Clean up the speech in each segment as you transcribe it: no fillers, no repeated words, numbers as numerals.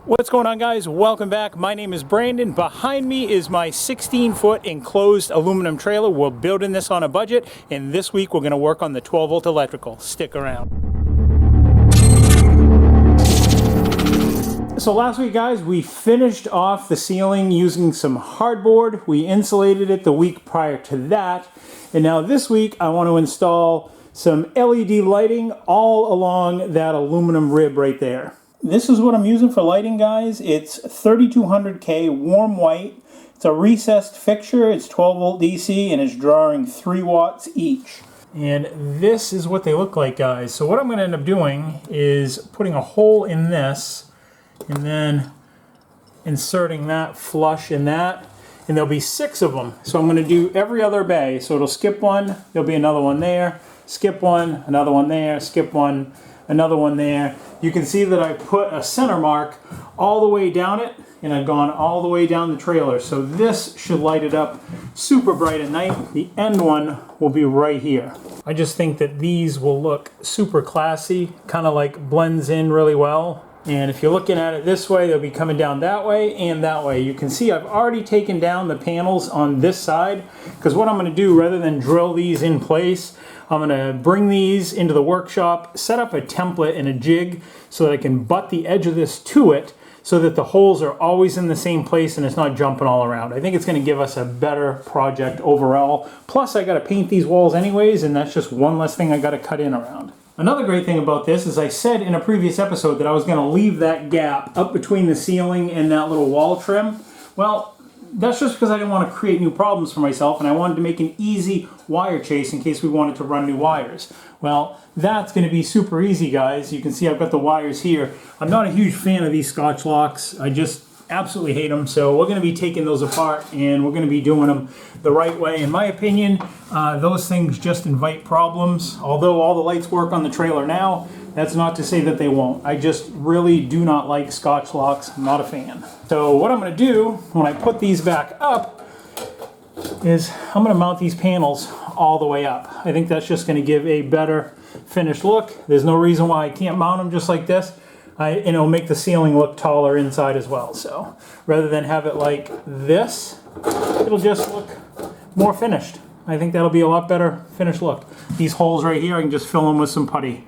What's going on, guys? Welcome back. My name is Brandon. Behind me is my 16-foot enclosed aluminum trailer. We're building this on a budget, and this week we're going to work on the 12-volt electrical. Stick around. So last week, guys, we finished off the ceiling using some hardboard. We insulated it the week prior to that. And now this week, I want to install some LED lighting all along that aluminum rib right there. This is what I'm using for lighting, guys. It's 3200K warm white. It's a recessed fixture. It's 12 volt DC and it's drawing 3 watts each. And this is what they look like, guys. So what I'm going to end up doing is putting a hole in this and then inserting that flush in that. And there'll be 6 of them. So I'm going to do every other bay. So it'll skip one, there'll be another one there, skip one, another one there, skip one, another one there. You can see that I put a center mark all the way down it, and I've gone all the way down the trailer. So this should light it up super bright at night. The end one will be right here. I just think that these will look super classy, kind of like blends in really well. And if you're looking at it this way, they'll be coming down that way and that way. You can see I've already taken down the panels on this side, because what I'm going to do, rather than drill these in place, I'm going to bring these into the workshop, set up a template and a jig so that I can butt the edge of this to it so that the holes are always in the same place and it's not jumping all around. I think it's going to give us a better project overall. Plus, I got to paint these walls anyways, and that's just one less thing I got to cut in around. Another great thing about this is I said in a previous episode that I was going to leave that gap up between the ceiling and that little wall trim. Well, that's just because I didn't want to create new problems for myself, and I wanted to make an easy wire chase in case we wanted to run new wires. Well, that's going to be super easy, guys. You can see I've got the wires here. I'm not a huge fan of these Scotch locks. I just absolutely hate them. So we're going to be taking those apart and we're going to be doing them the right way. In my opinion, those things just invite problems. Although all the lights work on the trailer now, that's not to say that they won't. I just really do not like Scotch locks. I'm not a fan. So what I'm going to do when I put these back up is I'm going to mount these panels all the way up. I think that's just going to give a better finished look. There's no reason why I can't mount them just like this. It'll make the ceiling look taller inside as well. So rather than have it like this, it'll just look more finished. I think that'll be a lot better finished look. These holes right here, I can just fill them with some putty.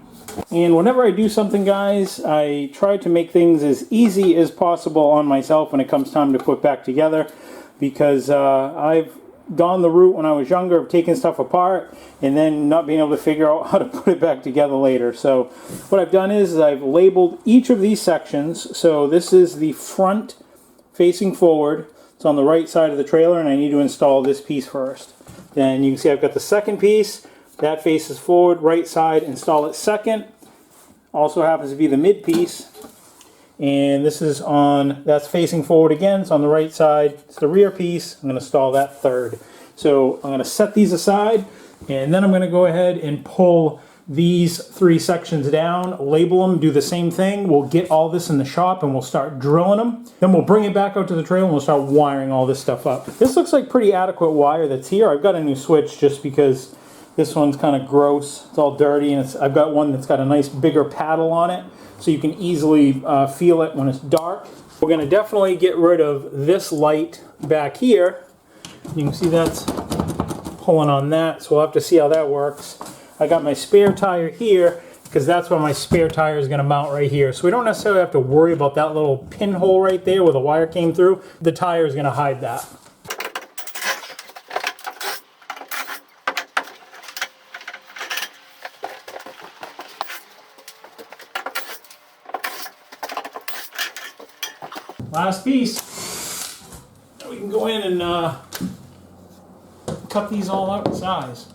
And whenever I do something, guys, I try to make things as easy as possible on myself when it comes time to put back together, because I've gone the route when I was younger of taking stuff apart and then not being able to figure out how to put it back together later. So what I've done is I've labeled each of these sections. So this is the front facing forward. It's on the right side of the trailer, and I need to install this piece first. Then you can see I've got the second piece. That faces forward, right side, install it second. Also happens to be the mid piece. And this is on, that's facing forward again. It's on the right side. It's the rear piece. I'm going to install that third. So I'm going to set these aside, and then I'm going to go ahead and pull these 3 sections down, label them, do the same thing. We'll get all this in the shop and we'll start drilling them. Then we'll bring it back out to the trailer and we'll start wiring all this stuff up. This looks like pretty adequate wire that's here. I've got a new switch just because this one's kind of gross. It's all dirty, and I've got one that's got a nice bigger paddle on it, so you can easily feel it when it's dark. We're going to definitely get rid of this light back here. You can see that's pulling on that, so we'll have to see how that works. I got my spare tire here because that's where my spare tire is going to mount right here. So we don't necessarily have to worry about that little pinhole right there where the wire came through. The tire is going to hide that. Last piece, we can go in and cut these all out in size.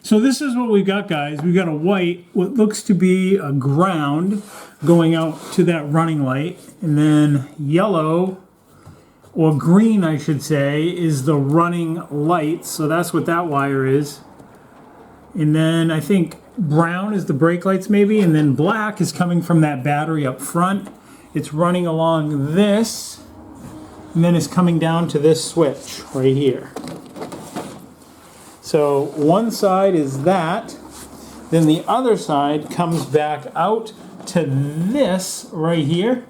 So this is what we've got, guys. We've got a white, what looks to be a ground going out to that running light, and then yellow, or green I should say, is the running light. So that's what that wire is. And then I think brown is the brake lights maybe, and then black is coming from that battery up front. It's running along this, and then it's coming down to this switch right here. So one side is that, then the other side comes back out to this right here.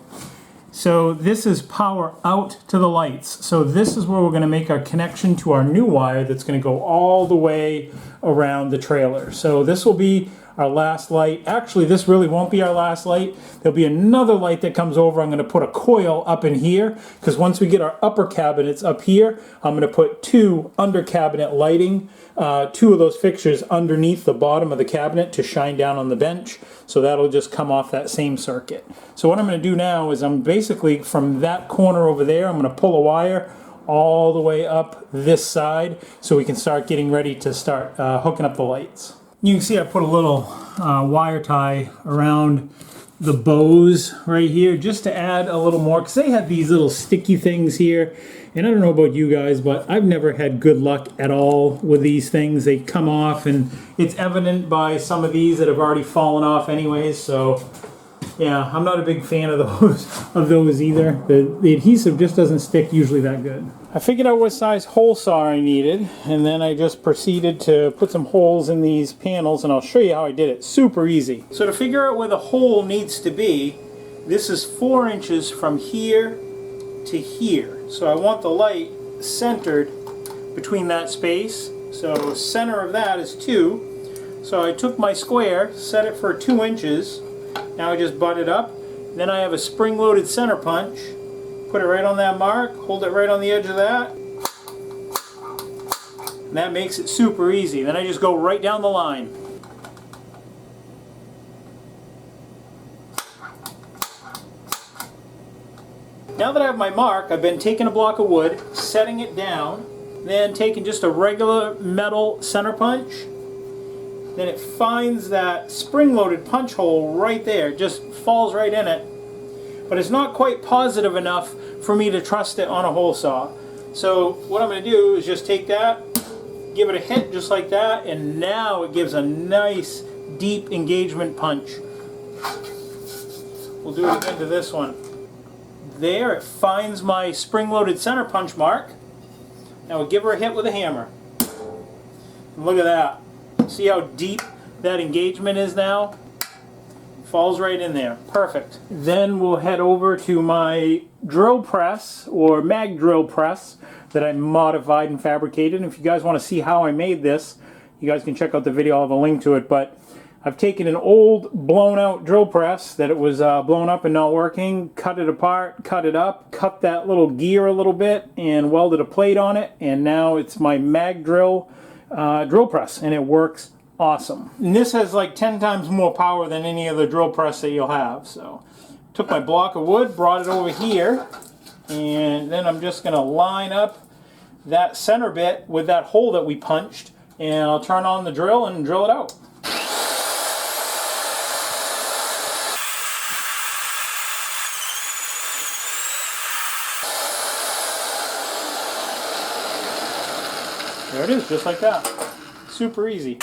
So this is power out to the lights. So this is where we're going to make our connection to our new wire that's going to go all the way around the trailer. So this will be our last light. Actually, this really won't be our last light. There'll be another light that comes over. I'm going to put a coil up in here because once we get our upper cabinets up here, I'm going to put 2 under cabinet lighting, 2 of those fixtures underneath the bottom of the cabinet to shine down on the bench. So that'll just come off that same circuit. So what I'm going to do now is I'm basically from that corner over there, I'm going to pull a wire all the way up this side so we can start getting ready to start hooking up the lights. You can see I put a little wire tie around the bows right here just to add a little more, because they have these little sticky things here, and I don't know about you guys, but I've never had good luck at all with these things. They come off, and it's evident by some of these that have already fallen off anyways. So yeah, I'm not a big fan of those either. The adhesive just doesn't stick usually that good. I figured out what size hole saw I needed, and then I just proceeded to put some holes in these panels, and I'll show you how I did it. Super easy. So to figure out where the hole needs to be, this is 4 inches from here to here. So I want the light centered between that space. So center of that is 2. So I took my square, set it for 2 inches. Now I just butt it up. Then I have a spring-loaded center punch. Put it right on that mark, hold it right on the edge of that. And that makes it super easy. Then I just go right down the line. Now that I have my mark, I've been taking a block of wood, setting it down, then taking just a regular metal center punch. Then it finds that spring-loaded punch hole right there, just falls right in it. But it's not quite positive enough for me to trust it on a hole saw. So what I'm going to do is just take that, give it a hit just like that, and now it gives a nice deep engagement punch. We'll do it again to this one. There, it finds my spring-loaded center punch mark. Now we'll give her a hit with a hammer. And look at that. See how deep that engagement is now? Falls right in there. Perfect. Then we'll head over to my drill press, or mag drill press, that I modified and fabricated. If you guys want to see how I made this, you guys can check out the video. I'll have a link to it. But I've taken an old blown out drill press that it was blown up and not working, cut it apart, cut it up, cut that little gear a little bit, and welded a plate on it. And now it's my mag drill press, and it works awesome. And this has like 10 times more power than any other drill press that you'll have. So took my block of wood, brought it over here, and then I'm just going to line up that center bit with that hole that we punched, and I'll turn on the drill and drill it out. There it is, just like that. Super easy.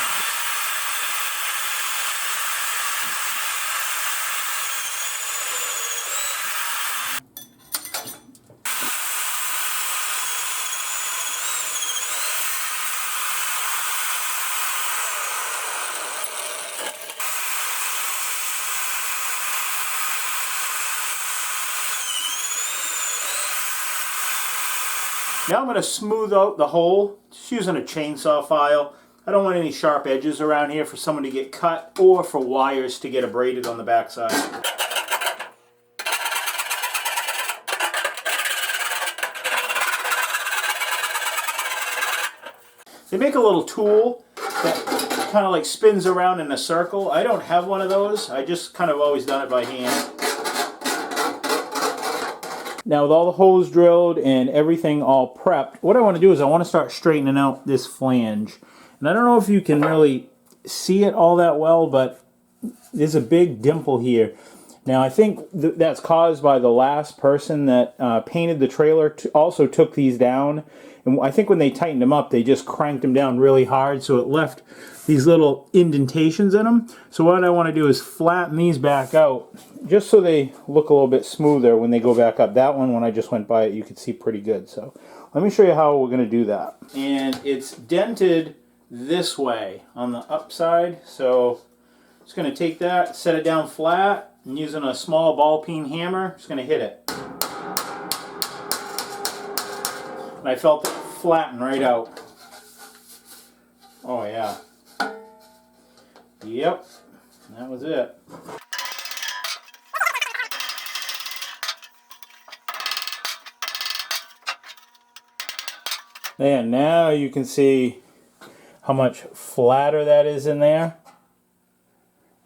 Now I'm going to smooth out the hole, just using a chainsaw file. I don't want any sharp edges around here for someone to get cut or for wires to get abraded on the backside. They make a little tool that kind of like spins around in a circle. I don't have one of those. I just kind of always done it by hand. Now with all the holes drilled and everything all prepped, what I want to do is I want to start straightening out this flange. And I don't know if you can really see it all that well, but there's a big dimple here. Now I think that's caused by the last person that painted the trailer also took these down. And I think when they tightened them up, they just cranked them down really hard, so it left these little indentations in them. So what I want to do is flatten these back out, just so they look a little bit smoother when they go back up. That one, when I just went by it, you could see pretty good. So let me show you how we're going to do that. And it's dented this way on the upside, so I'm just going to take that, set it down flat, I'm using a small ball peen hammer, just gonna hit it. And I felt it flatten right out. Oh yeah. Yep, that was it. And now you can see how much flatter that is in there.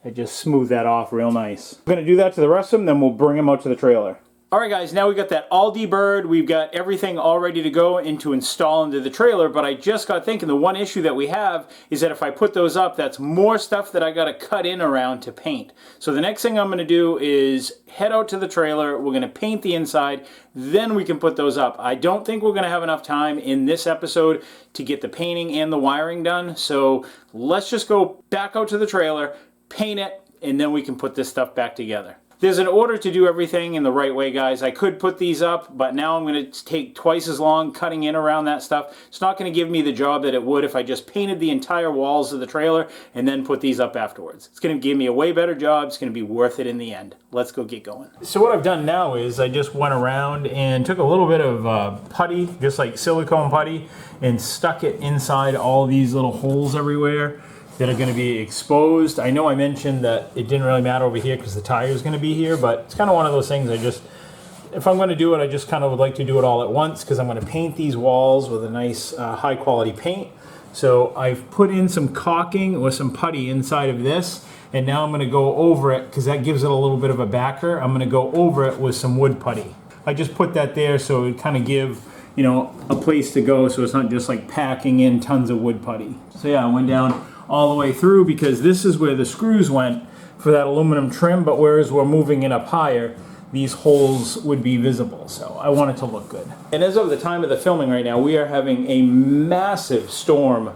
I just smooth that off real nice. I'm gonna do that to the rest of them, then we'll bring them out to the trailer. All right guys, now we got that all deburred, we've got everything all ready to go and to install into the trailer, but I just got thinking the one issue that we have is that if I put those up, that's more stuff that I gotta cut in around to paint. So the next thing I'm gonna do is head out to the trailer, we're gonna paint the inside, then we can put those up. I don't think we're gonna have enough time in this episode to get the painting and the wiring done, so let's just go back out to the trailer, paint it, and then we can put this stuff back together. There's an order to do everything in the right way, guys. I could put these up, but now I'm going to take twice as long cutting in around that stuff. It's not going to give me the job that it would if I just painted the entire walls of the trailer and then put these up afterwards. It's going to give me a way better job. It's going to be worth it in the end. Let's go get going. So what I've done now is I just went around and took a little bit of putty, just like silicone putty, and stuck it inside all these little holes everywhere that are going to be exposed. I know I mentioned that it didn't really matter over here because the tire is going to be here, but it's kind of one of those things if I'm going to do it, I just kind of would like to do it all at once because I'm going to paint these walls with a nice high quality paint. So I've put in some caulking or some putty inside of this, and now I'm going to go over it because that gives it a little bit of a backer. I'm going to go over it with some wood putty. I just put that there so it kind of give, you know, a place to go so it's not just like packing in tons of wood putty. So yeah, I went down all the way through because this is where the screws went for that aluminum trim, but whereas we're moving it up higher, these holes would be visible, so I want it to look good. And as of the time of the filming right now, we are having a massive storm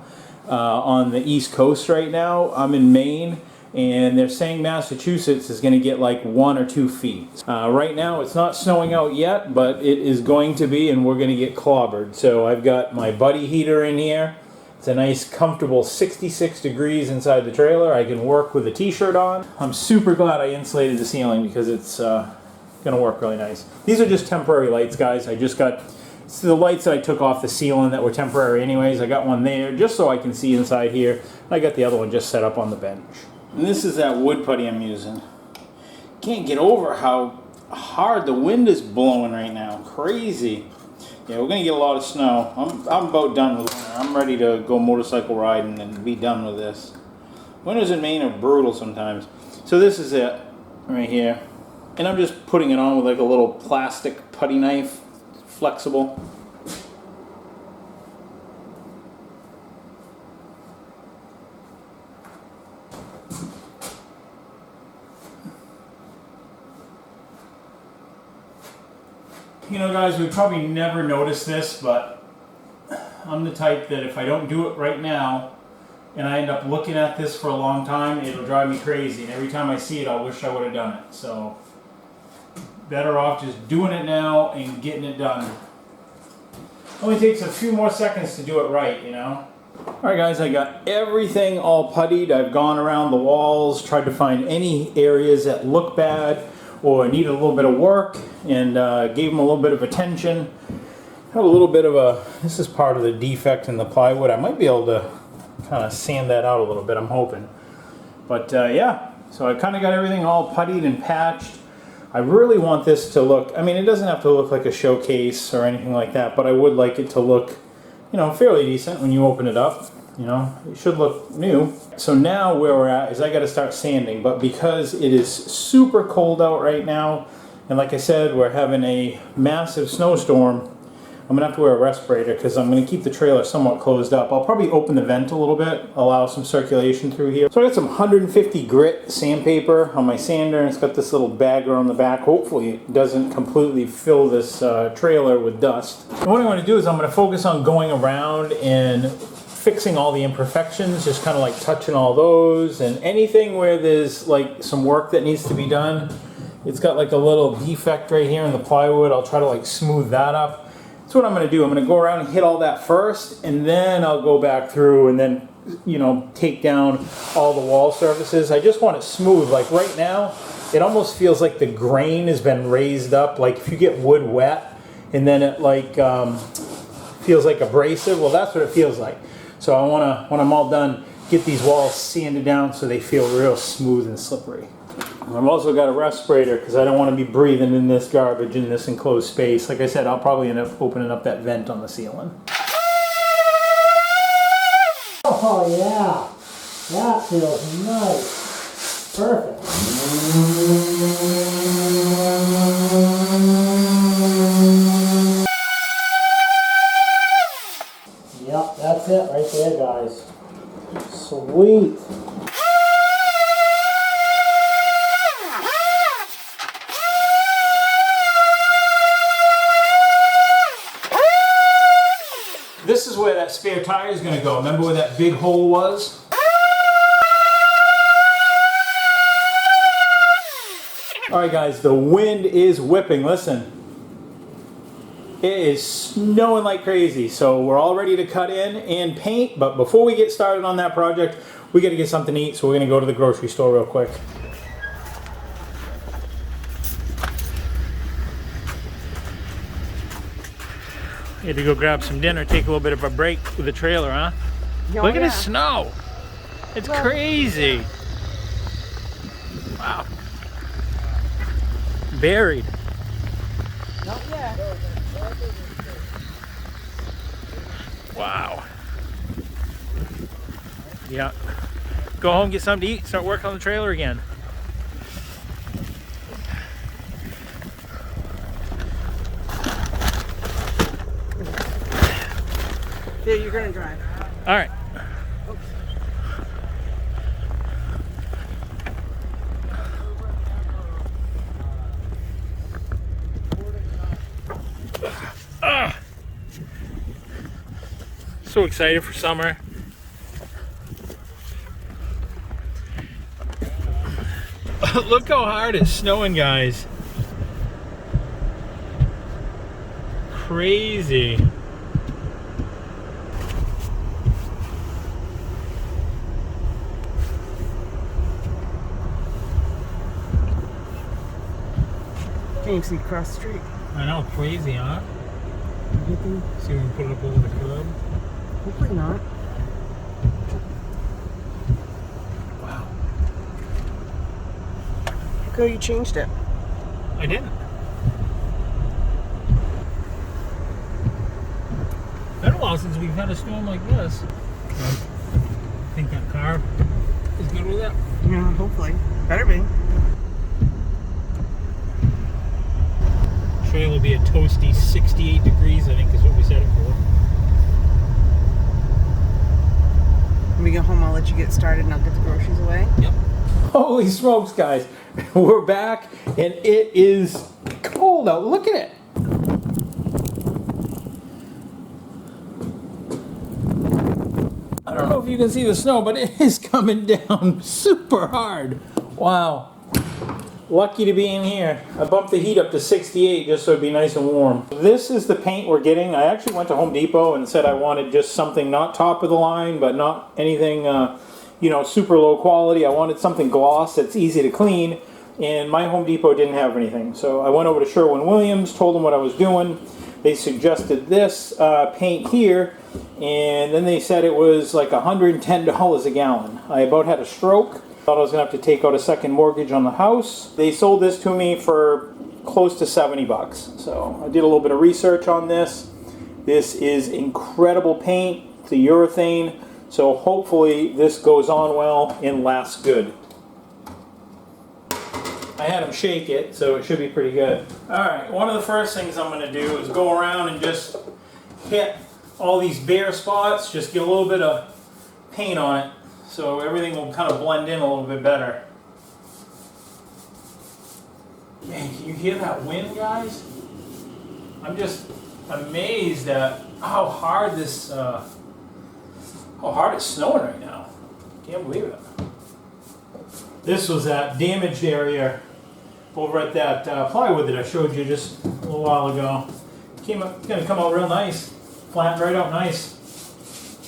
on the East Coast right now. I'm in Maine, and they're saying Massachusetts is going to get like 1 or 2 feet. Right now it's not snowing out yet, but it is going to be, and we're going to get clobbered. So I've got my buddy heater in here. It's a nice comfortable 66 degrees inside the trailer. I can work with a t-shirt on. I'm super glad I insulated the ceiling because it's gonna work really nice. These are just temporary lights, guys. It's the lights that I took off the ceiling that were temporary anyways. I got one there just so I can see inside here. I got the other one just set up on the bench. And this is that wood putty I'm using. Can't get over how hard the wind is blowing right now. Crazy. Yeah, we're gonna get a lot of snow. I'm about done with winter. I'm ready to go motorcycle riding and be done with this. Winters in Maine are brutal sometimes. So this is it right here. And I'm just putting it on with like a little plastic putty knife, flexible. You know, guys, we probably never noticed this, but I'm the type that if I don't do it right now and I end up looking at this for a long time, it'll drive me crazy. And every time I see it, I'll wish I would have done it. So better off just doing it now and getting it done. Only takes a few more seconds to do it right, you know. All right, guys, I got everything all puttied. I've gone around the walls, tried to find any areas that look bad or need a little bit of work, and gave them a little bit of attention. Had a little bit of this is part of the defect in the plywood. I might be able to kind of sand that out a little bit, I'm hoping. But yeah, so I kind of got everything all puttied and patched. I really want this to look, I mean, it doesn't have to look like a showcase or anything like that, but I would like it to look, you know, fairly decent when you open it up. You know, it should look new. So now where we're at is I got to start sanding, but because it is super cold out right now, and like I said, we're having a massive snowstorm, I'm going to have to wear a respirator because I'm going to keep the trailer somewhat closed up. I'll probably open the vent a little bit, allow some circulation through here. So I got some 150 grit sandpaper on my sander, and it's got this little bagger on the back. Hopefully it doesn't completely fill this trailer with dust. And what I'm going to do is I'm going to focus on going around and fixing all the imperfections, just kind of like touching all those, and anything where there's like some work that needs to be done. It's got like a little defect right here in the plywood. I'll try to like smooth that up. That's what I'm going to do. I'm going to go around and hit all that first, and then I'll go back through and then, you know, take down all the wall surfaces. I just want it smooth. Like right now, it almost feels like the grain has been raised up. Like if you get wood wet and then it like feels like abrasive, well that's what it feels like. So I want to, when I'm all done, get these walls sanded down so they feel real smooth and slippery. I've also got a respirator because I don't want to be breathing in this garbage in this enclosed space. Like I said, I'll probably end up opening up that vent on the ceiling. Oh yeah, that feels nice. Perfect. Yep, that's it right there, guys. Sweet. This is where that spare tire is going to go. Remember where that big hole was? Alright guys, the wind is whipping. Listen. It is snowing like crazy, so we're all ready to cut in and paint, but before we get started on that project, we got to get something to eat, so we're going to go to the grocery store real quick. Had to go grab some dinner, take a little bit of a break with the trailer, huh? Oh, Look at the snow. It's crazy. Wow. Buried. Not yet. Wow. Yeah. Go home, get something to eat, start working on the trailer again. Yeah, you're gonna drive. All right. So excited for summer. Look how hard it's snowing, guys. Crazy. Can't even see across the street. I know, crazy, huh? Anything? See if we can put it up over the curb. Hopefully not. Wow. How come you changed it? I didn't. Been a while since we've had a storm like this. I think that car is good with it. Yeah, hopefully. Better be. Trailer will be a toasty 68 degrees, I think is what we set it for. When we get home, I'll let you get started and I'll get the groceries away. Yep. Holy smokes, guys. We're back and it is cold out. Look at it. I don't know if you can see the snow, but it is coming down super hard. Wow. Lucky to be in here. I bumped the heat up to 68 just so it'd be nice and warm. This is the paint we're getting. I actually went to Home Depot and said I wanted just something not top of the line, but not anything, you know, super low quality. I wanted something gloss that's easy to clean, and my Home Depot didn't have anything. So I went over to Sherwin-Williams, told them what I was doing. They suggested this paint here, and then they said it was like $110 a gallon. I about had a stroke. Thought I was gonna have to take out a second mortgage on the house. They sold this to me for close to 70 bucks. So I did a little bit of research on this. This is incredible paint. It's a urethane. So hopefully this goes on well and lasts good. I had them shake it, so it should be pretty good. All right, one of the first things I'm gonna do is go around and just hit all these bare spots, just get a little bit of paint on it, so everything will kind of blend in a little bit better. Man, can you hear that wind, guys? I'm just amazed at how hard this, how hard it's snowing right now. Can't believe it. This was that damaged area over at that plywood that I showed you just a little while ago. Gonna come out real nice, flat right out nice.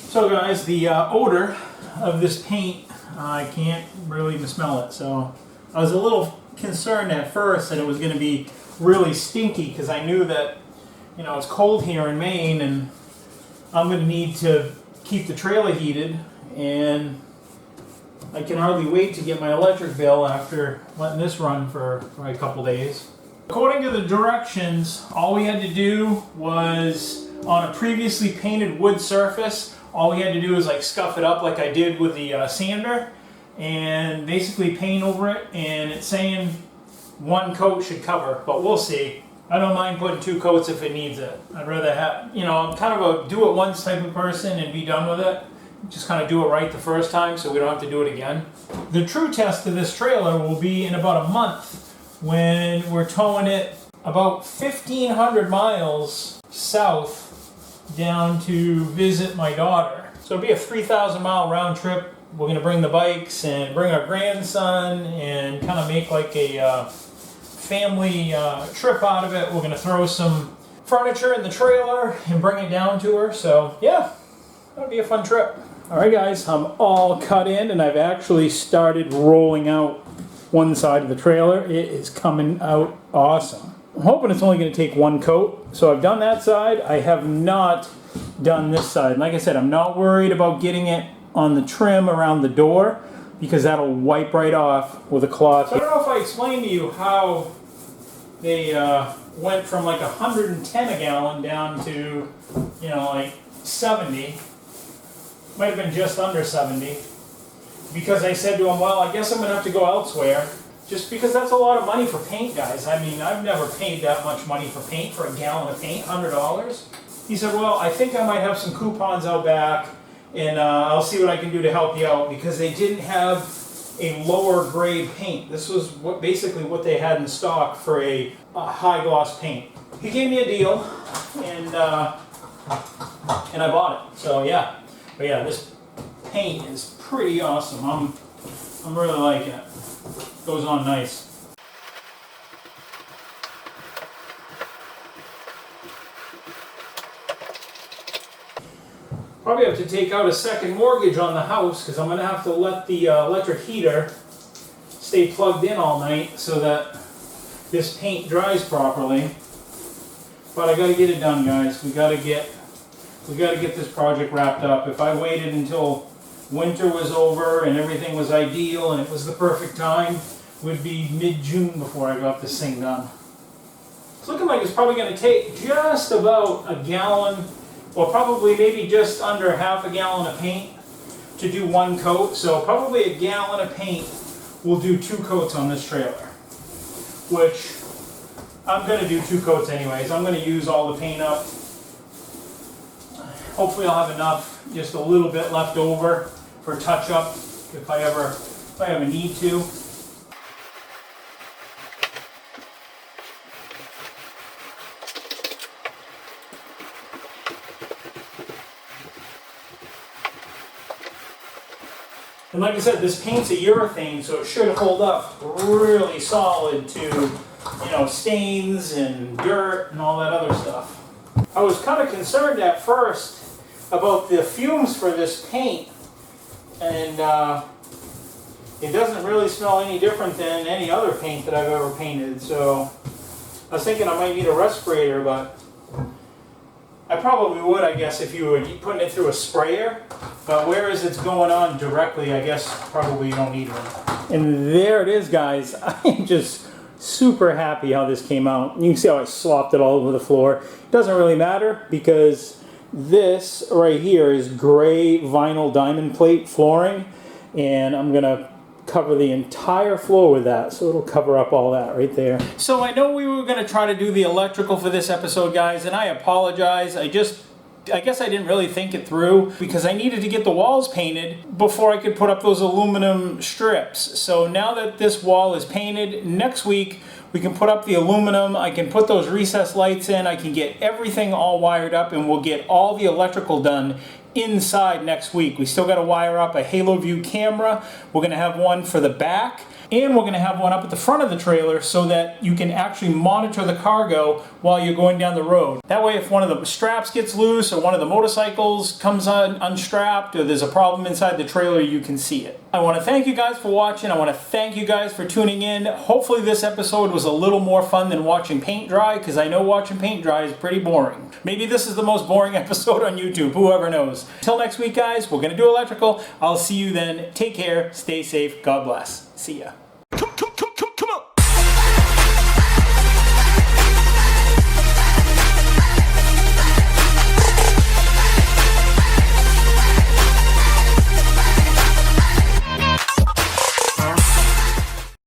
So guys, the odor of this paint, I can't really even smell it. So I was a little concerned at first that it was going to be really stinky because I knew that, you know, it's cold here in Maine and I'm going to need to keep the trailer heated, and I can hardly wait to get my electric bill after letting this run for a couple days. According to the directions, all we had to do was, on a previously painted wood surface, all we had to do was like scuff it up like I did with the sander and basically paint over it, and it's saying one coat should cover, but we'll see. I don't mind putting 2 coats if it needs it. I'd rather have, you know, I'm kind of a do it once type of person and be done with it. Just kind of do it right the first time so we don't have to do it again. The true test of this trailer will be in about a month when we're towing it about 1,500 miles south down to visit my daughter. So it'll be a 3,000 mile round trip. We're going to bring the bikes and bring our grandson and kind of make like a family trip out of it. We're going to throw some furniture in the trailer and bring it down to her. So yeah, that'll be a fun trip. Alright guys, I'm all cut in and I've actually started rolling out one side of the trailer. It is coming out awesome. I'm hoping it's only going to take 1 coat. So I've done that side. I have not done this side. And like I said, I'm not worried about getting it on the trim around the door because that'll wipe right off with a cloth. So I don't know if I explained to you how they went from like 110 a gallon down to, you know, like 70. Might have been just under 70. Because I said to him, well, I guess I'm going to have to go elsewhere. Just because that's a lot of money for paint, guys. I mean, I've never paid that much money for paint, for a gallon of paint, $100. He said, well, I think I might have some coupons out back, and I'll see what I can do to help you out, because they didn't have a lower grade paint. This was basically what they had in stock for a high gloss paint. He gave me a deal, and I bought it. So yeah, but yeah, this paint is pretty awesome. I'm really liking it. Goes on nice. Probably have to take out a second mortgage on the house because I'm going to have to let the electric heater stay plugged in all night so that this paint dries properly. But I got to get it done, guys. We got to get this project wrapped up. If I waited until winter was over and everything was ideal and it was the perfect time, it would be mid-June before I got this thing done. It's looking like it's probably going to take just about a gallon, or probably maybe just under half a gallon of paint to do 1 coat. So probably a gallon of paint will do 2 coats on this trailer, which I'm going to do 2 coats anyways. I'm going to use all the paint up. Hopefully I'll have enough, just a little bit left over for touch-up if I ever need to. And like I said, this paint's a urethane, so it should hold up really solid to, you know, stains and dirt and all that other stuff. I was kind of concerned at first about the fumes for this paint, and it doesn't really smell any different than any other paint that I've ever painted, so I was thinking I might need a respirator, but I probably would, I guess, if you were putting it through a sprayer. But whereas it's going on directly, I guess probably you don't need one. And there it is, guys. I am just super happy how this came out. You can see how I slopped it all over the floor. It doesn't really matter because this right here is gray vinyl diamond plate flooring, and I'm gonna cover the entire floor with that, so it'll cover up all that right there. So I know we were going to try to do the electrical for this episode, guys, and I apologize. I guess I didn't really think it through because I needed to get the walls painted before I could put up those aluminum strips. So now that this wall is painted, next week we can put up the aluminum, I can put those recessed lights in, I can get everything all wired up, and we'll get all the electrical done inside next week. We still got to wire up a Halo View camera. We're going to have one for the back. And we're going to have one up at the front of the trailer so that you can actually monitor the cargo while you're going down the road. That way, if one of the straps gets loose or one of the motorcycles comes unstrapped or there's a problem inside the trailer, you can see it. I want to thank you guys for watching. I want to thank you guys for tuning in. Hopefully this episode was a little more fun than watching paint dry, because I know watching paint dry is pretty boring. Maybe this is the most boring episode on YouTube, whoever knows. Until next week, guys, we're going to do electrical. I'll see you then. Take care, stay safe, God bless. See ya.